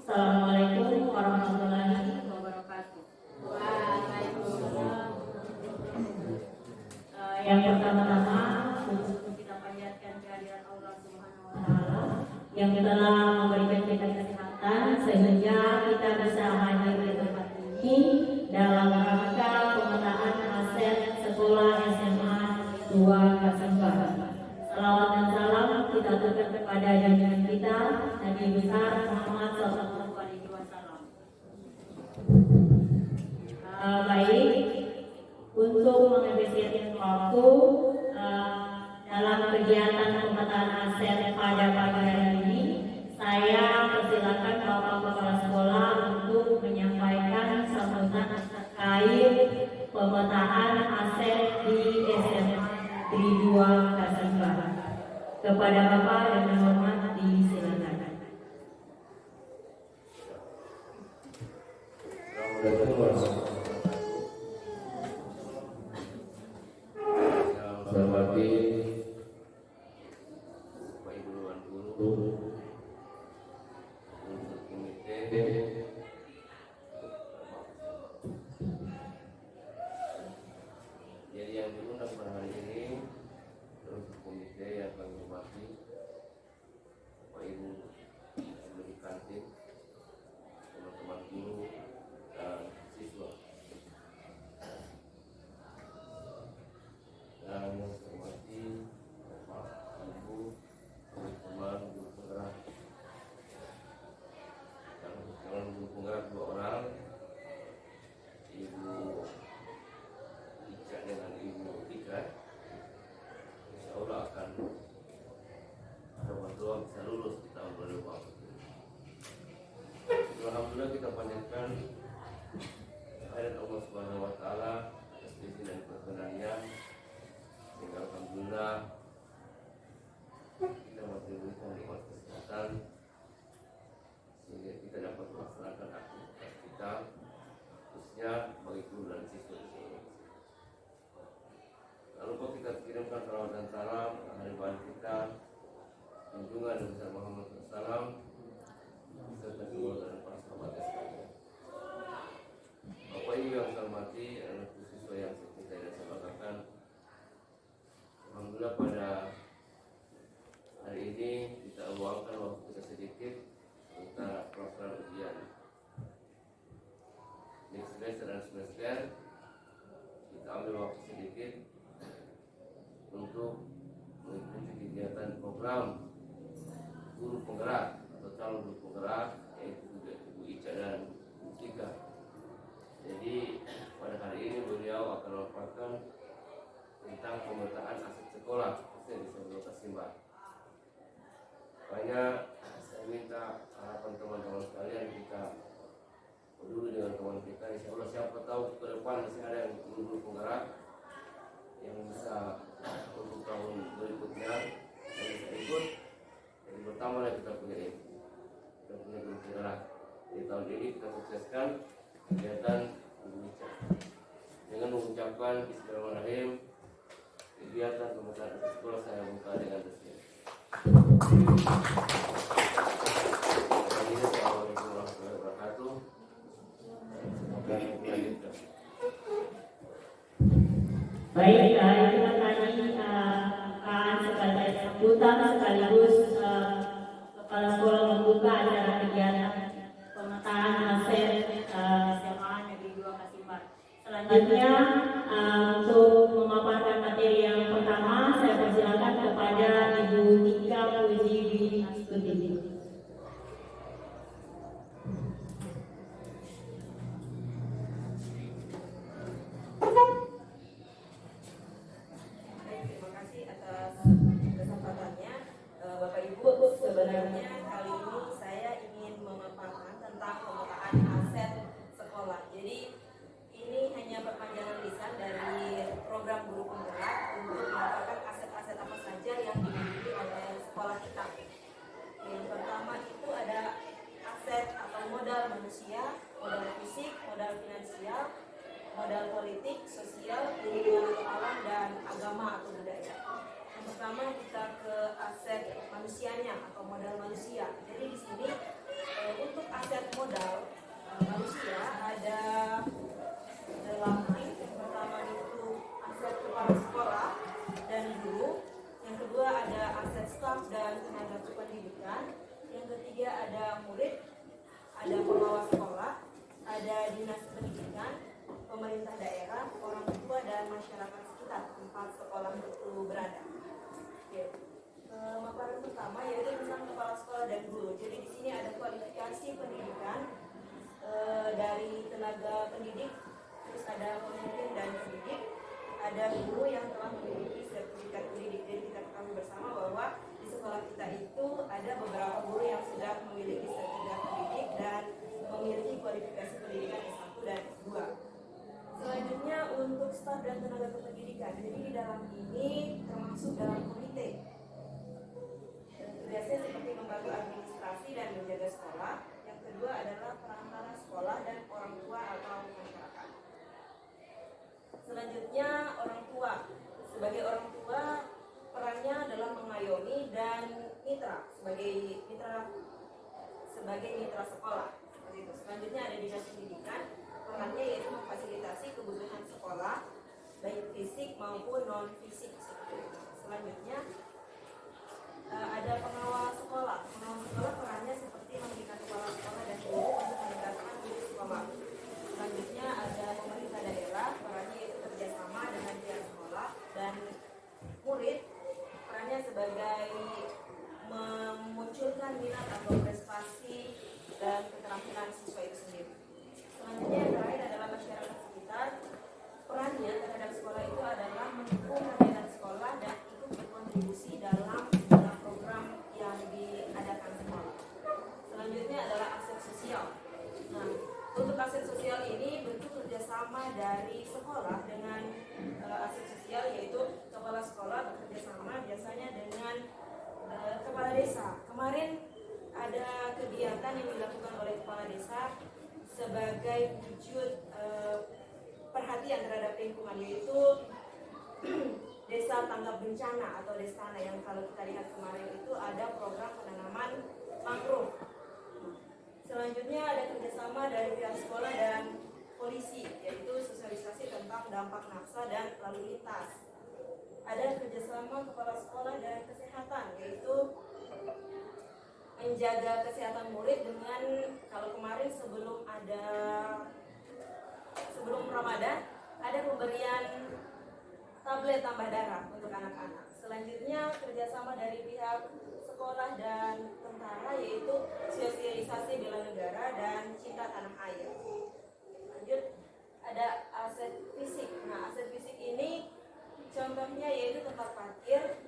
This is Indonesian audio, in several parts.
Assalamualaikum warahmatullahi wabarakatuh. Waalaikumsalam. Yang pertama-tama untuk kita panjatkan kehadirat Allah Subhanahu wa taala yang telah memberikan kita kesehatan sehingga kita bisa hadir di tempat ini dalam rangka pemetaan aset sekolah SMA 2 Kasimbar. Salawat dan salam kita tujukan kepada junjungan kita Nabi besar Muhammad sallallahu alaihi wasallam. Baik, untuk mengefisienkan waktu dalam kegiatan pemetaan aset pada pagi hari ini, saya persilakan Bapak Kepala Sekolah untuk menyampaikan sambutan terkait pemetaan aset di SMA Negeri 2 Kasimbar. Kepada Bapak dengan hormat disilakan. Assalamualaikum warahmatullahi wabarakatuh. Yang saya hormati Bapak Ibu Dewan Guru, untuk komite, jadi yang diundang pada hari ini untuk komite yang kami hormati Bapak Ibu yang di kantin, teman-teman guru dan siswa, dan yang saya hormati Bapak Ibu teman-teman guru penggerak, dan teman guru penggerak 2 orang, Ibu Ica dengan Ibu Ika. Insya Allah akan berdoa bisa lulus di tahun 2020. Alhamdulillah kita panjatkan kehadirat Allah Subhanahu wa taala atas izin dan perkenannya, sehingga alhamdulillah kita masih diberikan nikmat kesehatan sehingga kita dapat melaksanakan aktivitas kita, khususnya bagi guru dan siswa di sini. Lalu kok kita kirimkan salawat dan salam hari bahan kita, junjungan Nabi Muhammad SAW serta keluarga dan para sahabatnya sekalian. Bapak Ibu yang saya hormati, anak siswa yang saya dan saya banggakan, alhamdulillah pada hari ini kita luangkan waktu kita sedikit untuk pelaksanaan ujian next semester dan semester. Kita ambil waktu sedikit untuk mengikuti kegiatan program guru penggerak atau calon guru penggerak, yaitu Ibu Ica dan Ibu Ika. Jadi pada hari ini beliau akan memaparkan tentang pemetaan aset sekolah khususnya di Sekolah Kasimbar. Makanya saya minta harapan teman-teman sekalian, kita peduli dengan teman kita. Insya Allah siapa tahu ke depan masih ada yang guru penggerak yang bisa untuk tahun berikutnya yang bisa ikut. Jadi bertambahlah kita punya ini, kita punya guru penggerak. Di tahun ini kita sukseskan kegiatan Indonesia dengan mengucapkan Bismillahirrahmanirrahim. Kegiatan pemetaan aset sekolah saya buka dengan resmi. Assalamualaikum warahmatullahi wabarakatuh. Semoga dilanjutkan. Baik, kita tadi akan sebagai sambutan sekaligus Kepala Sekolah membuka acara kegiatan pemetaan aset SMA Negeri 2 Kasimbar. Selanjutnya untuk memaparkan materi yang pertama, saya persilakan kepada Ibu Tika Puji Astuti. Bapak Ibu, sebenarnya kali ini saya ingin memaparkan tentang pemetaan aset sekolah. Jadi ini hanya perpanjangan lisan dari program guru penggerak untuk memaparkan aset-aset apa saja yang dimiliki oleh sekolah kita. Yang pertama itu ada aset atau modal manusia, modal fisik, modal finansial, modal politik, sosial, lingkungan atau alam, dan agama atau budaya. Yang pertama kita ke aset manusianya atau modal manusia. Jadi di sini untuk aset modal manusia ada 8. Yang pertama itu aset kepala sekolah dan guru. Yang kedua ada aset staf dan tenaga kependidikan. Yang ketiga ada murid, ada pengawas sekolah, ada dinas pendidikan, pemerintah daerah, orang tua dan masyarakat sekitar tempat sekolah itu berada. Oke. Pemaparan pertama yaitu tentang kepala sekolah dan guru. Jadi di sini ada kualifikasi pendidikan dari tenaga pendidik, terus ada pemimpin dan pendidik, ada guru yang telah memiliki sertifikat pendidik. Jadi kita ketahui bersama bahwa di sekolah kita itu ada beberapa guru yang sudah memiliki sertifikat pendidik dan memiliki kualifikasi pendidikan S1 dan S2. Selanjutnya untuk staf dan tenaga kependidikan. Jadi di dalam ini termasuk dalam komite. Tugasnya seperti membantu administrasi dan menjaga sekolah. Yang kedua adalah perantara sekolah dan orang tua atau masyarakat. Selanjutnya orang tua. Sebagai orang tua perannya adalah mengayomi dan mitra sebagai mitra sekolah. Seperti itu. Selanjutnya ada dinas pendidikan. Perannya yaitu memfasilitasi kebutuhan sekolah baik fisik maupun non fisik. Selanjutnya ada pengawas sekolah. Pengawas sekolah perannya seperti membina kepala sekolah dan guru untuk meningkatkan diri sekolah. Selanjutnya ada pemerintah daerah, perannya yaitu kerjasama dengan pihak sekolah dan murid. Perannya sebagai memunculkan minat atau prestasi dan keterampilan siswa itu sendiri. Selanjutnya yang terakhir adalah masyarakat sekitar. Perannya terhadap sekolah itu adalah mendukung kegiatan sekolah dan ikut berkontribusi dalam program yang diadakan sekolah. Selanjutnya adalah aset sosial. Nah, untuk aset sosial ini bentuk kerjasama dari sekolah dengan aset sosial, yaitu kepala sekolah bekerjasama biasanya dengan kepala desa. Kemarin ada kegiatan yang dilakukan oleh kepala desa sebagai wujud perhatian terhadap lingkungan, yaitu desa tanggap bencana atau destana, yang kalau kita lihat kemarin itu ada program penanaman mangrove. Selanjutnya ada kerjasama dari pihak sekolah dan polisi, yaitu sosialisasi tentang dampak naksa dan lalu lintas. Ada kerjasama kepala sekolah dan kesehatan, yaitu menjaga kesehatan murid dengan, kalau kemarin sebelum Ramadan ada pemberian tablet tambah darah untuk anak-anak. Selanjutnya kerjasama dari pihak sekolah dan tentara, yaitu sosialisasi bela negara dan cinta tanah air. Lanjut, ada aset fisik. Nah, aset fisik ini contohnya yaitu tempat parkir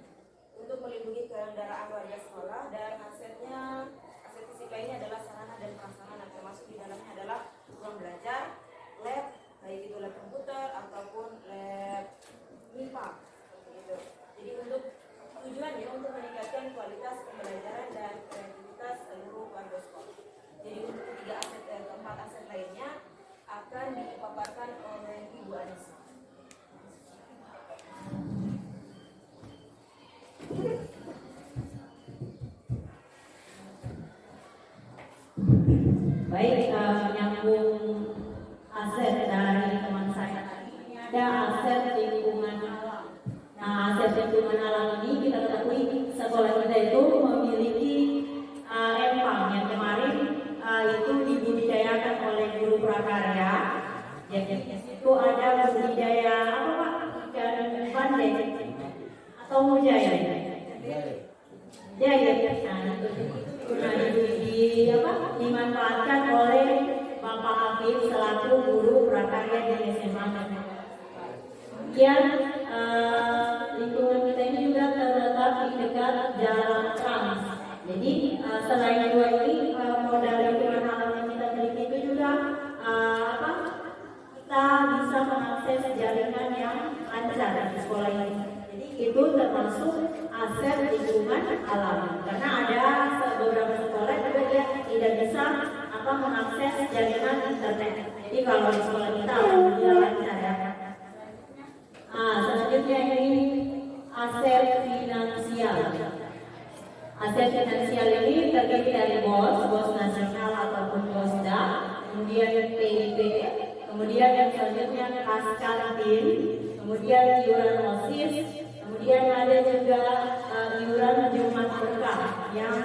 untuk melindungi kendaraan warga sekolah, dan aset fisik lainnya adalah sarana dan prasarana, termasuk di dalamnya adalah ruang belajar, lab, baik itu lab komputer ataupun lab MIPA. Gitu. Jadi untuk tujuannya untuk meningkatkan kualitas pembelajaran dan kreativitas seluruh warga sekolah. Jadi untuk keempat aset lainnya akan dipaparkan oleh Ibu Anissa. Baik, menyambung aset dari teman saya tadi, ada aset lingkungan alam. Nah, aset lingkungan alam ini kita ketahui sekolah kita itu memiliki empang yang kemarin itu dibudidayakan oleh guru prakarya. Jadi itu ada budidaya apa Pak? Ikan bandeng atau mujaya? Jaya. Nah, itu dimanfaatkan oleh Bapak Afif selaku guru prakarya di SMA. Kemudian lingkungan kita ini juga terletak di dekat jalan trans. Jadi selain dua ini modal lingkungan alam yang kita miliki itu juga kita bisa mengakses jaringan yang lancar di sekolah ini. Jadi itu termasuk aset lingkungan alam, karena ada beberapa sekolah juga dia tidak bisa mengakses jaringan internet. Jadi kalau di sekolah kita alhamdulillah lancar ya. Selanjutnya ini aset finansial. Aset finansial ini terdiri dari bos nasional ataupun bosda, kemudian PIP, kemudian yang selanjutnya kas kantin, kemudian iuran OSIS, kemudian ada juga iuran Jumat Berkah yang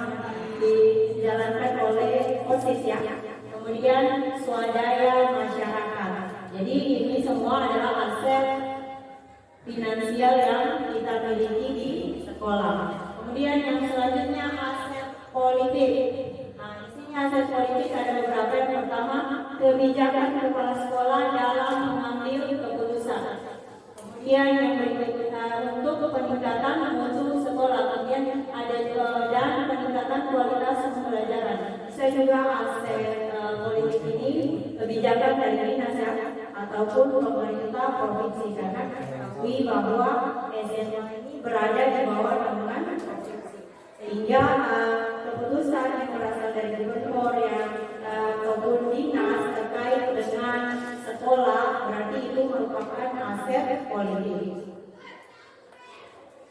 dijalankan oleh OSIS ya, kemudian swadaya masyarakat. Jadi ini semua adalah aset finansial yang kita miliki di sekolah. Kemudian yang selanjutnya aset politik. Nah, di sini aset politik ada beberapa. Yang pertama, kebijakan kepala sekolah dalam mengambil keputusan. Kemudian yang berikutnya untuk peningkatan mutu sekolah. Kemudian ada dan peningkatan kualitas pembelajaran. Saya juga aset politik ini kebijakan dari dinas ataupun pemerintah provinsi, karena ketahui bahwa SMA ini berada di bawah naungan provinsi, sehingga keputusan yang berasal dari gubernur yang ataupun dinas terkait dengan sekolah berarti itu merupakan aset politik.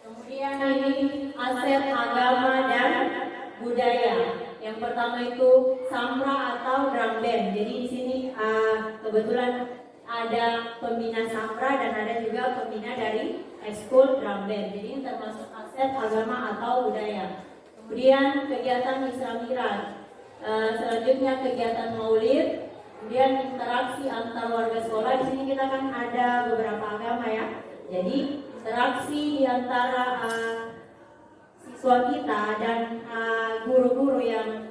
Kemudian ini aset agama dan budaya. Yang pertama itu Samra atau drum band. Jadi di sini kebetulan ada pembina Samra dan ada juga pembina dari ekskul drum band. Jadi ini termasuk aset agama atau budaya. Kemudian kegiatan Islamiran. Selanjutnya kegiatan Maulid. Kemudian interaksi antar warga sekolah. Di sini kita kan ada beberapa agama ya. Jadi interaksi di antara siswa kita dan guru-guru yang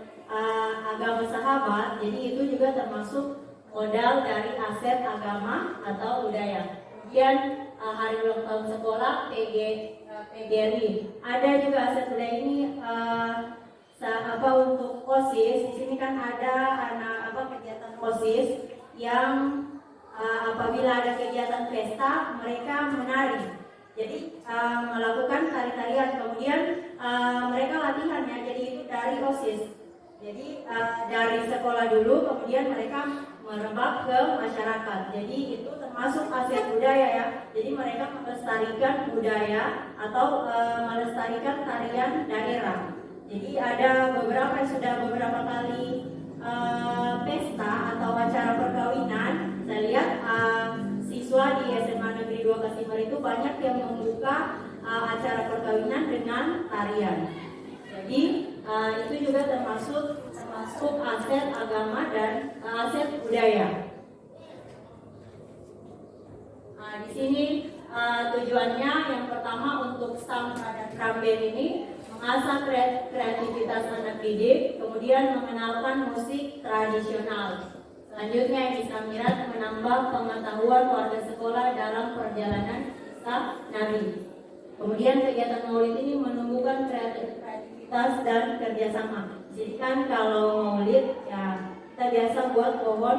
agama sahabat, jadi itu juga termasuk modal dari aset agama atau budaya. Kemudian hari ulang tahun sekolah PGRI. Ada juga aset budaya ini untuk OSIS. Di sini kan ada kegiatan OSIS yang apabila ada kegiatan pesta mereka menari. Jadi melakukan tari-tarian, kemudian mereka latihan ya, jadi itu dari OSIS. Jadi dari sekolah dulu, kemudian mereka merembak ke masyarakat. Jadi itu termasuk aset budaya ya. Jadi mereka melestarikan budaya atau melestarikan tarian daerah. Jadi ada beberapa yang sudah beberapa kali pesta atau acara perkawinan. Saya lihat siswa di SMA Negeri 2 Kasimar itu banyak yang membuka acara perkawinan dengan tarian. Jadi itu juga termasuk aset agama dan aset budaya. Di sini tujuannya yang pertama untuk Samra dan drum band ini mengasah kreativitas anak didik, kemudian mengenalkan musik tradisional. Selanjutnya yang Islamiran menambah pengetahuan warga sekolah dalam perjalanan kisah Nabi. Kemudian kegiatan Maulid ini menumbuhkan kreativitas dan kerjasama. Jadi kan kalau Maulid ya kita biasa buat pohon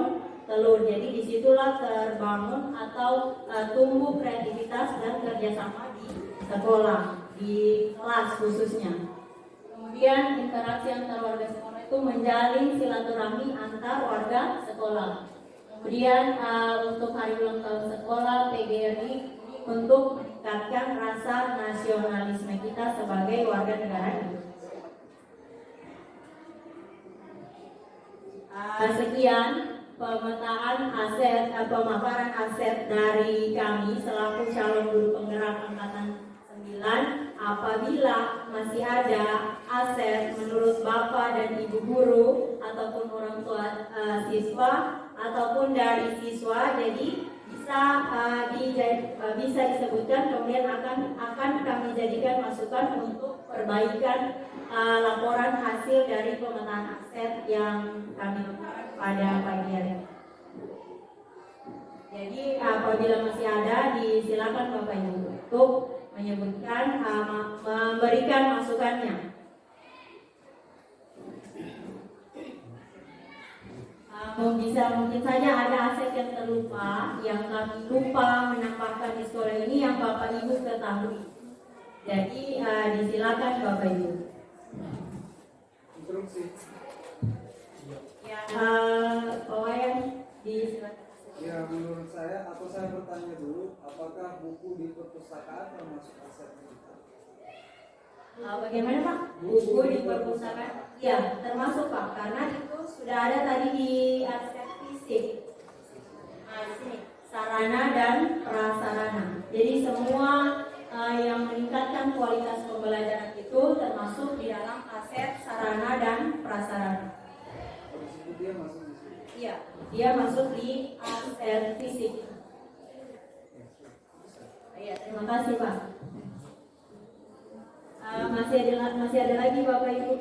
telur. Jadi disitulah terbangun atau tumbuh kreativitas dan kerjasama di sekolah, di kelas khususnya. Kemudian interaksi antar warga sekolah itu menjalin silaturahmi antar warga sekolah. Kemudian untuk hari ulang tahun sekolah PGRI untuk meningkatkan rasa nasionalisme kita sebagai warga negara Indonesia. Sekian pemetaan aset, pemaparan aset dari kami selaku calon guru penggerak angkatan 9. Apabila masih ada aset menurut Bapak dan Ibu guru ataupun orang tua siswa ataupun dari siswa, jadi bisa disebutkan, kemudian akan kami jadikan masukan untuk perbaikan laporan hasil dari pemetaan aset yang kami lakukan pada pagi hari ini. Jadi apabila masih ada, disilakan Bapak Ibu untuk menyebutkan, memberikan masukannya. Mungkin saja ada aset yang terlupa, yang kami lupa menambahkan di sekolah ini yang Bapak Ibu ketahui. Jadi disilakan Bapak Ibu. Instruksi. Ya, Wayan disilakan. Ya, menurut saya, atau saya bertanya dulu, apakah buku di perpustakaan termasuk aset kita? Bagaimana Pak? Buku di perpustakaan? Ya, termasuk Pak, karena itu sudah ada tadi di aspek fisik. Nah, di sini sarana dan prasarana. Jadi semua yang meningkatkan kualitas pembelajaran itu termasuk di dalam aset sarana dan prasarana. Oh, di situ dia masuk di situ. Iya, dia masuk di aset fisik. Iya, terima kasih Pak. Masih ada lagi Bapak Ibu.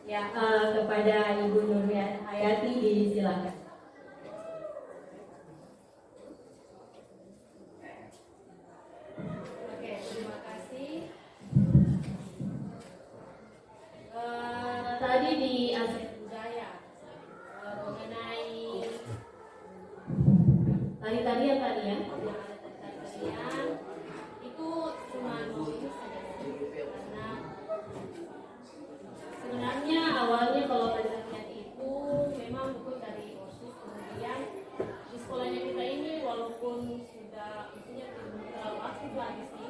Ya, kepada Ibu Nur Hayati disilakan. Oke, terima kasih. Tadi di aspek budaya mengenai Tadi-tadian tadi ya. yang ada tarian itu cuma mau ini saja karena sebenarnya awalnya kalau tarian itu memang buku dari OSIS, kemudian di sekolahnya kita ini walaupun sudah isinya belum terlalu aktif lagi sih,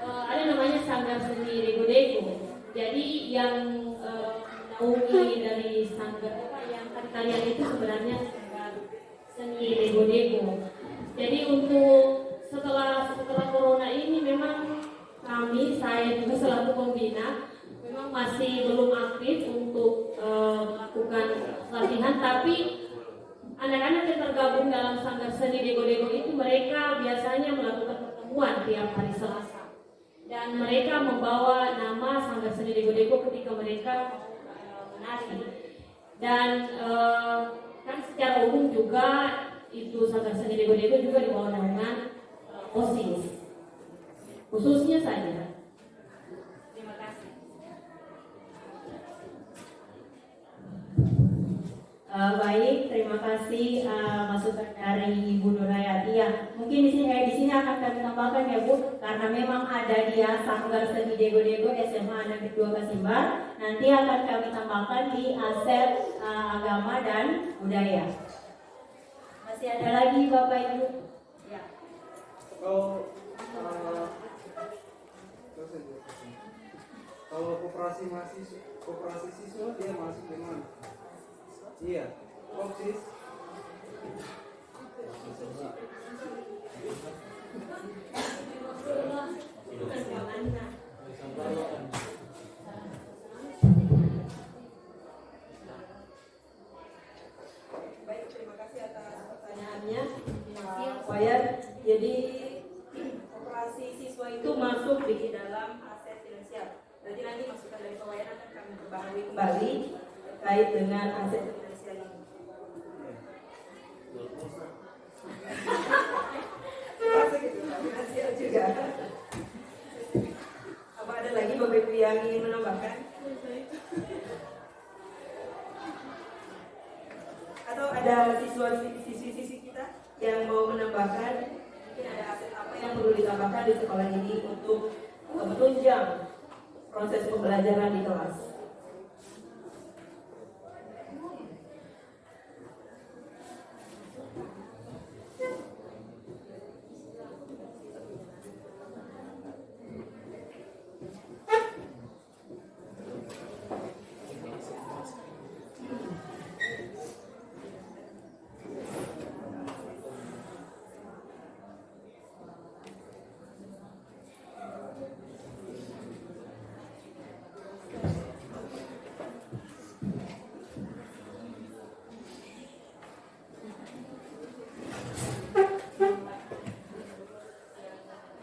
ada namanya Sanggar Seni Dego-Dego. Jadi yang menaungi dari sanggar yang tarian itu sebenarnya Sanggar Seni Dego-Dego. Jadi untuk setelah corona ini memang saya juga selaku pembina memang masih belum aktif untuk melakukan latihan, tapi anak-anak yang tergabung dalam Sanggar Seni Dego-Dego itu mereka biasanya melakukan pertemuan tiap hari Selasa dan mereka membawa nama Sanggar Seni Dego-Dego ketika mereka menari dan kan secara umum juga itu Sanggar Seni Dego-Dego juga di bawah naungan OSIS khususnya saja. Terima kasih. Baik, terima kasih masukan dari Ibu Nur Hayati. Ya, mungkin di sini akan kami tambahkan ya Bu, karena memang ada dia Sanggar Seni Dego-Dego SMA Negeri 2 Kasimbar. Nanti akan kami tambahkan di aset agama dan budaya. Masih ada lagi Bapak Ibu? Ya. Kalau kalau koperasi siswa dia masuk di mana? Iya, OSIS. Baik, terima kasih atas pertanyaannya. Jadi operasi siswa itu masuk di dalam aset finansial. Berarti nanti masukan dari Pak Wayan akan kami perbaharui kembali terkait dengan aset finansial ini. Masuk gitu, Pak, finansial juga. Apa ada lagi Bapak Ibu yang ingin menambahkan? Atau ada siswi-siswi kita yang mau menambahkan, mungkin ada aset apa yang perlu ditambahkan di sekolah ini untuk menunjang proses pembelajaran di kelas.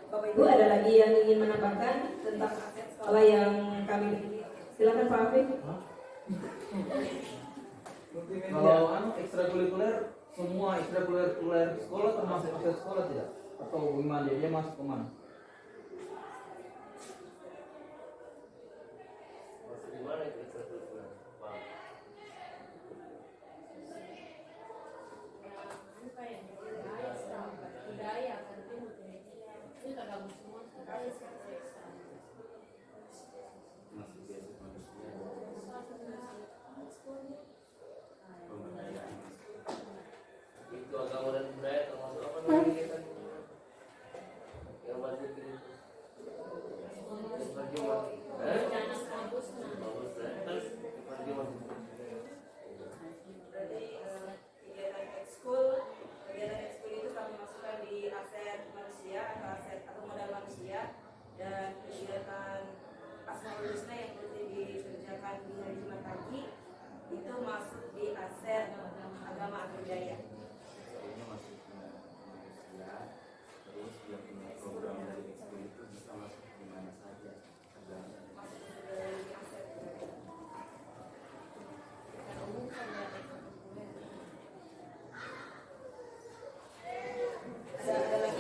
Bapak Ibu ada lagi yang ingin menambahkan tentang aset sekolah yang kami miliki? Silakan Pak Afif. Kalau ekstrakurikuler, semua ekstrakurikuler sekolah termasuk aset sekolah tidak? Atau gimana dia masuk ke mana? Masuk di mana itu ekstrakurikuler? Pak? Budaya kan itu tergabung semua ekstra. Masih biasa manusia.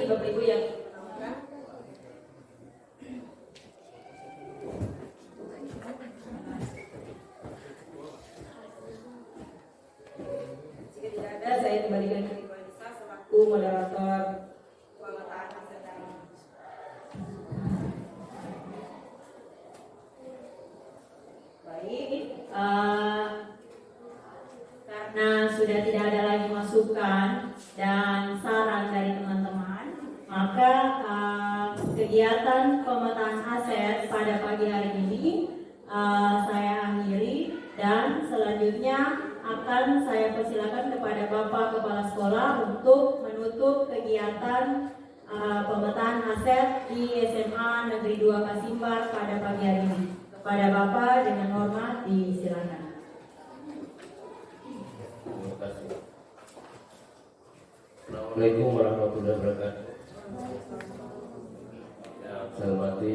Bapak Ibu yang diperkenalkan. Jika tidak ada, saya kembalikan ke Ibu Anissa selaku moderator pemetaan aset dan Baik, karena sudah tidak ada lagi masukan dan saran dari teman-teman, maka kegiatan pemetaan aset pada pagi hari ini saya akhiri, dan selanjutnya akan saya persilakan kepada Bapak Kepala Sekolah untuk menutup kegiatan pemetaan aset di SMA Negeri 2 Kasimbar pada pagi hari ini. Kepada Bapak dengan hormat disilakan. Terima kasih. Assalamualaikum warahmatullahi wabarakatuh. Yang saya hormati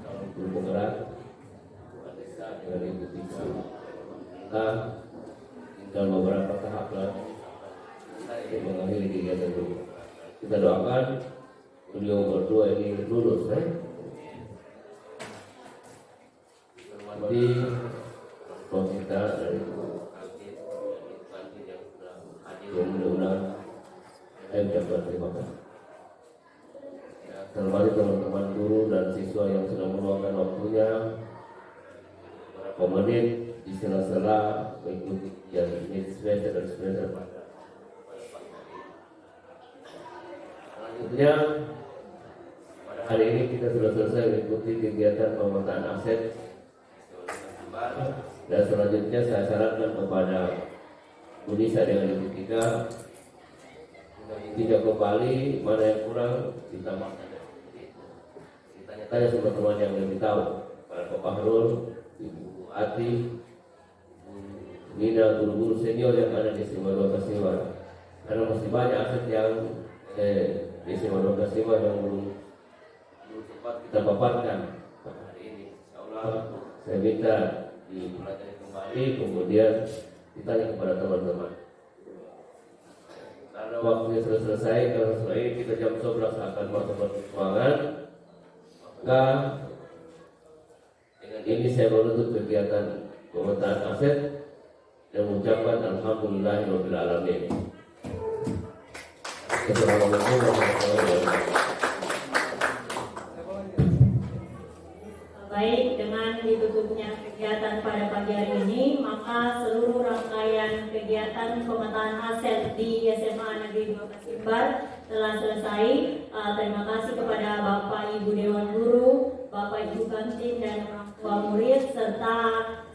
calon guru penggerak Anissa dengan Ibu Tika. Kita tinggal beberapa tahap lagi saya mengakhiri kegiatan dulu. Kita doakan beliau berdua ini lulus, Hormati kita dari kantin yang sudah hadir, mudah-mudahan saya ucapkan terima kasih. Hormati teman-teman guru dan siswa yang sudah meluangkan waktunya beberapa menit di sela-sela mengikuti kegiatan ini semester dan semester pada pagi hari. Selanjutnya pada hari ini kita sudah selesai mengikuti kegiatan pemetaan aset, dan selanjutnya saya sarankan kepada Unisa dengan Ibu Tika tidak kembali, mana yang kurang ditambahkan. Tanya-tanya sama teman yang lebih tahu, para Pak Fahrul, Ibu Ati, Nina, guru-guru senior yang ada di SMA 2 Kasimbar. Karena masih banyak aset yang di SMA 2 Kasimbar yang belum sempat kita paparkan pada hari ini. Insyaallah saya minta dipelajari kembali, kemudian ditanya kepada teman-teman. Karena waktunya sudah selesai, karena setelah ini kita jam 11 akan masuk ruangan. Maka dengan ini saya menutup kegiatan pemetaan aset dan mengucapkan alhamdulillahirabbil alamin. Assalamualaikum warahmatullahi wabarakatuh. Baik, dengan ditutupnya kegiatan pada pagi hari ini, maka seluruh rangkaian kegiatan pemetaan aset di SMA Negeri 2 Kasimbar telah selesai. Terima kasih kepada Bapak Ibu Dewan Guru, Bapak Ibu Kantin dan orang tua murid serta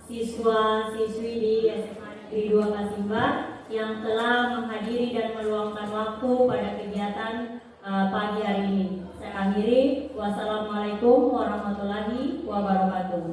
siswa-siswi di SMA Negeri 2 Kasimbar yang telah menghadiri dan meluangkan waktu pada kegiatan pagi hari ini. Saya akhiri. Wassalamualaikum warahmatullahi wabarakatuh.